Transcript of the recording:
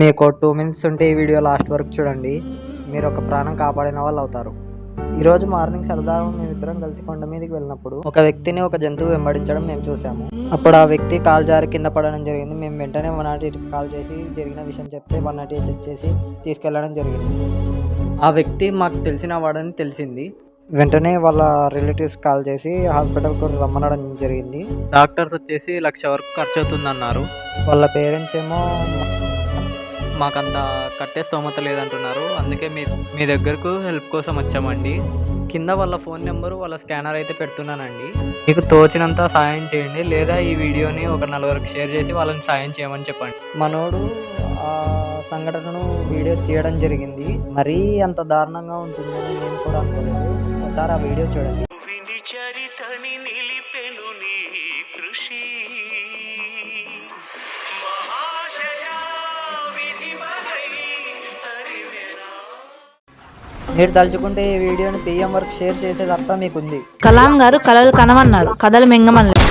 మీకు 2 మినిట్స్ ఉంటే ఈ వీడియో లాస్ట్ వరకు చూడండి. మీరు ఒక ప్రాణం కాపాడిన వాళ్ళు అవుతారు. ఈరోజు మార్నింగ్ సరదాగా మేమిద్దరం కలిసి కొండ మీదకి వెళ్ళినప్పుడు ఒక వ్యక్తిని ఒక జంతువు వెంబడించడం మేము చూసాము. అప్పుడు ఆ వ్యక్తి కాలు జారి కింద పడడం జరిగింది. మేము వెంటనే 108కి కాల్ చేసి జరిగిన విషయం చెప్తే 108 చెక్ చేసి తీసుకెళ్లడం జరిగింది. ఆ వ్యక్తి మాకు తెలిసిన వాడని తెలిసింది. వెంటనే వాళ్ళ రిలేటివ్స్ కాల్ చేసి హాస్పిటల్‌కు రమ్మనడం జరిగింది. డాక్టర్స్ వచ్చేసి 1,00,000 వరకు ఖర్చు అవుతుందన్నారు. వాళ్ళ పేరెంట్స్ ఏమో మాకంత కట్టే స్తోమత లేదంటున్నారు. అందుకే మీ దగ్గరకు హెల్ప్ కోసం వచ్చామండి. కింద వాళ్ళ ఫోన్ నెంబరు, వాళ్ళ స్కానర్ అయితే పెడుతున్నానండి. మీకు తోచినంత సాయం చేయండి. లేదా ఈ వీడియోని ఒక నలుగురికి షేర్ చేసి వాళ్ళని సాయం చేయమని చెప్పండి. మనోడు ఆ సంఘటనను వీడియో తీయడం జరిగింది. మరీ అంత దారుణంగా ఉంటుందని నేను కూడా అనుకోలేదు. ఒకసారి ఆ వీడియో చూడండి. చరితని నిలిపెను నీ కృషి మీరు తలుచుకుంటే ఈ వీడియోని పిఎం వరకు షేర్ చేసేదంతా మీకుంది. కలాం గారు కలలు కనమన్నారు, కథలు మింగమన్నారు.